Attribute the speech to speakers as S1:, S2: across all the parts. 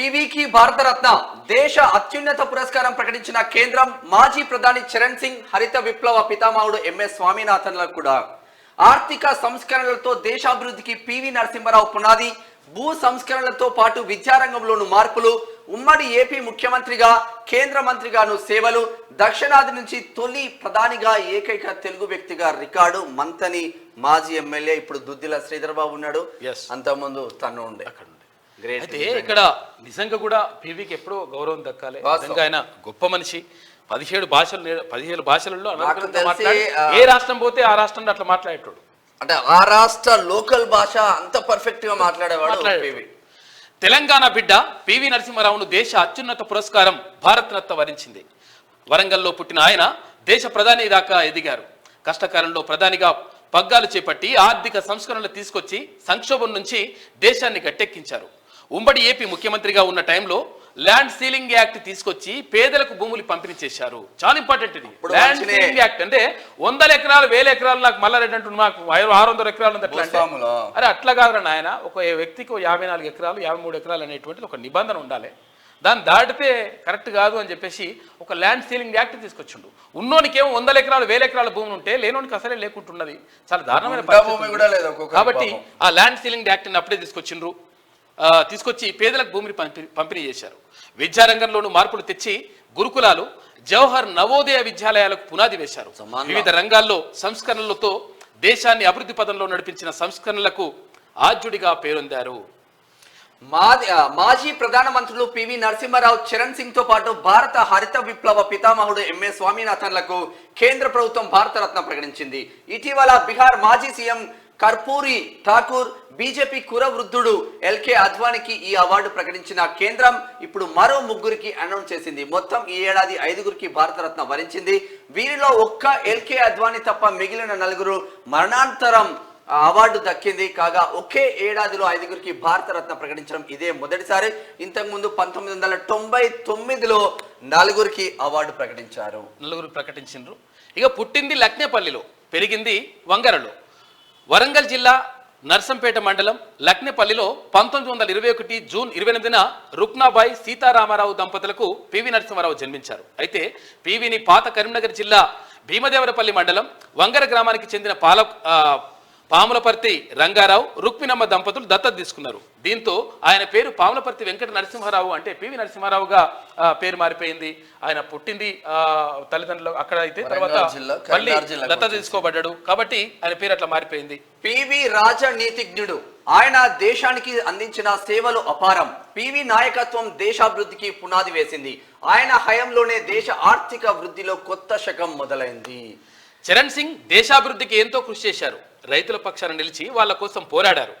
S1: పీవీకి భారతరత్న దేశ అత్యున్నత పురస్కారం ప్రకటించిన కేంద్రం మాజీ ప్రధాని చరణ్ సింగ్ హరిత విప్లవ పితామహుడు ఎంఎస్ స్వామినాథన్లకు కూడా ఆర్థిక సంస్కరణలతో దేశాభివృద్ధికి పివి నరసింహారావు పునాది, భూ సంస్కరణలతో పాటు విద్యారంగంలోను మార్పులు, ఉమ్మడి ఏపీ ముఖ్యమంత్రిగా కేంద్ర మంత్రిగాను సేవలు, దక్షిణాది నుంచి తొలి ప్రధానిగా ఏకైక తెలుగు వ్యక్తిగా రికార్డు. మంతని మాజీ ఎమ్మెల్యే, ఇప్పుడు దుద్దిల శ్రీధర్ బాబు ఉన్నాడు, అంతకుముందు తను ఉండే.
S2: అయితే ఇక్కడ నిజంగా కూడా పీవీకి ఎప్పుడో గౌరవం దక్కాలి. నిజంగా ఆయన గొప్ప మనిషి. 17 భాషలలో ఏ రాష్ట్రం పోతే ఆ రాష్ట్రంలో అట్లా మాట్లాడేటోడు.
S1: అంటే ఆ రాష్ట్ర లోకల్ భాష అంత పర్ఫెక్ట్ గా మాట్లాడేవాడు.
S2: తెలంగాణ బిడ్డ పివి నరసింహారావును దేశ అత్యున్నత పురస్కారం భారతరత్న వరించింది. వరంగల్లో పుట్టిన ఆయన దేశ ప్రధాని దాకా ఎదిగారు. కష్టకాలంలో ప్రధానిగా పగ్గాలు చేపట్టి ఆర్థిక సంస్కరణలు తీసుకొచ్చి సంక్షోభం నుంచి దేశాన్ని గట్టెక్కించారు. ఉమ్మడి ఏపీ ముఖ్యమంత్రిగా ఉన్న టైంలో ల్యాండ్ సీలింగ్ యాక్ట్ తీసుకొచ్చి పేదలకు భూములు పంపిణీ చేశారు. చాలా ఇంపార్టెంట్ ఇది. ల్యాండ్ సీలింగ్ యాక్ట్ అంటే 100 ఎకరాలు 1000 ఎకరాలు నాకు మల్లారెడ్డి అంటున్నా, మాకు 600 ఎకరాలు ఉంది అట్లా అంటే, అరే అట్లా కాదురా నాయన, ఒక వ్యక్తికి 54 ఎకరాలు 53 ఎకరాలు అనేటువంటిది ఒక నిబంధన ఉండాలి. దాన్ని దాటితే కరెక్ట్ కాదు అని చెప్పేసి ఒక ల్యాండ్ సీలింగ్ యాక్ట్ తీసుకొచ్చిండు. ఉన్నోనికేమో 100 ఎకరాలు 1000 ఎకరాల భూమి ఉంటే లేనోనికి అసలే లేకుంటున్నది. చాలా దారుణమైన పరిస్థితి. కాబట్టి ఆ ల్యాండ్ సీలింగ్ యాక్ట్ని అప్పుడే తీసుకొచ్చి పేదలకు భూమిని పంపిణీ చేశారు. విద్యారంగంలోనూ మార్పులు తెచ్చి గురుకులాలు, జవహర్ నవోదయ విద్యాలయాలకు పునాది వేశారు. వివిధ రంగాల్లో సంస్కరణలతో దేశాన్ని అభివృద్ధి పదంలో నడిపించిన సంస్కరణలకు ఆద్యుడిగా పేరొందారు.
S1: మాజీ ప్రధానమంత్రులు పివి నరసింహారావు, చరణ్ సింగ్ తో పాటు భారత హరిత విప్లవ పితామహుడు ఎంఎస్ స్వామినాథన్లకు కేంద్ర ప్రభుత్వం భారతరత్న ప్రకటించింది. ఇటీవల బీహార్ మాజీ సీఎం కర్పూరి ఠాకూర్, బీజేపీ కురవృద్ధుడు ఎల్కే అద్వానీకి ఈ అవార్డు ప్రకటించిన కేంద్రం ఇప్పుడు మరో 3 అనౌన్స్ చేసింది. మొత్తం ఈ ఏడాది 5 భారతరత్న వరించింది. వీరిలో ఒక్క ఎల్కే అద్వానీ తప్ప మిగిలిన 4 మరణాంతరం అవార్డు దక్కింది. కాగా ఒకే ఏడాదిలో 5 భారతరత్న ప్రకటించడం ఇదే మొదటిసారి. ఇంతకుముందు 1999లో 4 అవార్డు ప్రకటించారు.
S2: 4 ప్రకటించారు. ఇక పుట్టింది లక్నేపల్లిలో, పెరిగింది వంగరలో. వరంగల్ జిల్లా నర్సంపేట మండలం లక్నేపల్లిలో 1921 జూన్ 28న రుక్నాబాయి సీతారామారావు దంపతులకు పివి నరసింహారావు జన్మించారు. అయితే పివిని పాత కరీంనగర్ జిల్లా భీమదేవరపల్లి మండలం వంగర గ్రామానికి చెందిన పాములపర్తి రంగారావు, రుక్మిణమ్మ దంపతులు దత్తత తీసుకున్నారు. దీంతో ఆయన పేరు పాములపర్తి వెంకట నరసింహారావు అంటే పివి నరసింహారావుగా పేరు మారిపోయింది. ఆయన పుట్టింది తల్లిదండ్రులు అక్కడ, అయితే తర్వాత మళ్ళీ దత్తత తీసుకోబడ్డాడు కాబట్టి ఆయన పేరు అట్లా మారిపోయింది.
S1: పివి రాజనీతిజ్ఞుడు. ఆయన దేశానికి అందించిన సేవలు అపారం. పివి నాయకత్వం దేశాభివృద్ధికి పునాది వేసింది. ఆయన హయాంలోనే దేశ ఆర్థిక వృద్ధిలో కొత్త శకం మొదలైంది.
S2: చరణ్ సింగ్ దేశాభివృద్ధికి ఎంతో కృషి చేశారు. రైతుల పక్షాన నిలిచి వాళ్ళ కోసం పోరాడారు.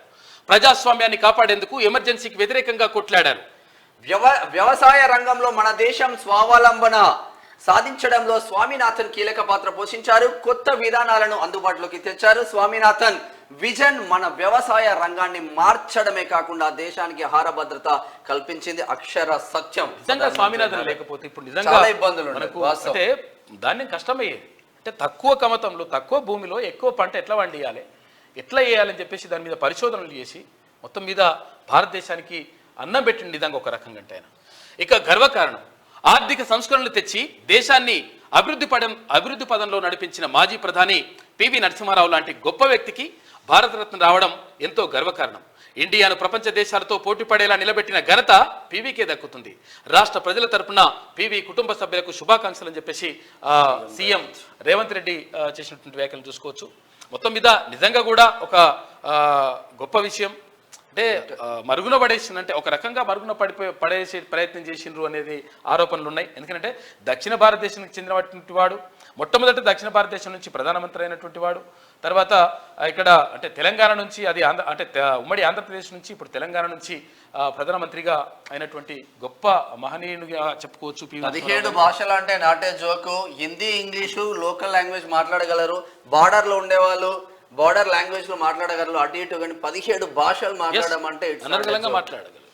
S2: ప్రజాస్వామ్యాన్ని కాపాడేందుకు ఎమర్జెన్సీకి వ్యతిరేకంగా కొట్లాడారు.
S1: వ్యవసాయ రంగంలో మన దేశం స్వావలంబన సాధించడంలో స్వామినాథన్ కీలక పాత్ర పోషించారు. కొత్త విధానాలను అందుబాటులోకి తెచ్చారు. స్వామినాథన్ విజన్ మన వ్యవసాయ రంగాన్ని మార్చడమే కాకుండా దేశానికి ఆహార భద్రత కల్పించింది. అక్షర సత్యం.
S2: నిజంగా స్వామినాథన్ లేకపోతే ఇప్పుడు నిజంగా
S1: చాలా ఇబ్బందులు
S2: అంటే ధాన్యం కష్టమయ్యేది. అంటే తక్కువ కమతంలో తక్కువ భూమిలో ఎక్కువ పంట ఎట్లా వండియాలి, ఎట్లా వేయాలని చెప్పేసి దాని మీద పరిశోధనలు చేసి మొత్తం మీద భారతదేశానికి అన్నం పెట్టిన నిజంగా ఒక రకంగా అంటే ఆయన. ఇక గర్వకారణం, ఆర్థిక సంస్కరణలు తెచ్చి దేశాన్ని అభివృద్ధి పదంలో నడిపించిన మాజీ ప్రధాని పివి నరసింహారావు లాంటి గొప్ప వ్యక్తికి భారతరత్న రావడం ఎంతో గర్వకారణం. ఇండియాను ప్రపంచ దేశాలతో పోటీ పడేలా నిలబెట్టిన ఘనత పీవీకే దక్కుతుంది. రాష్ట్ర ప్రజల తరపున పీవీ కుటుంబ సభ్యులకు శుభాకాంక్షలు అని చెప్పేసి సీఎం రేవంత్ రెడ్డి చేసినటువంటి వ్యాఖ్యలు చూసుకోవచ్చు. మొత్తం మీద నిజంగా కూడా ఒక గొప్ప విషయం. అంటే మరుగున పడేసిందంటే ఒక రకంగా మరుగున పడేసే ప్రయత్నం చేసిండ్రు అనేది ఆరోపణలు ఉన్నాయి. ఎందుకంటే దక్షిణ భారతదేశానికి చెందినటువంటి వాడు, మొట్టమొదటి దక్షిణ భారతదేశం నుంచి ప్రధానమంత్రి అయినటువంటి వాడు, తర్వాత ఇక్కడ అంటే తెలంగాణ నుంచి, అది అంటే ఉమ్మడి ఆంధ్రప్రదేశ్ నుంచి ఇప్పుడు తెలంగాణ నుంచి ప్రధానమంత్రిగా అయినటువంటి గొప్ప మహనీయునిగా చెప్పుకోవచ్చు.
S1: 17 భాషలు అంటే not a joke. Hindi, English, local language మాట్లాడగలరు. బార్డర్లో ఉండేవాళ్ళు బార్డర్ లాంగ్వేజ్ లో మాట్లాడగలరు. అటు ఇటు కానీ 17 భాషలు మాట్లాడడం అంటే
S2: అనర్గళంగా మాట్లాడగలరు.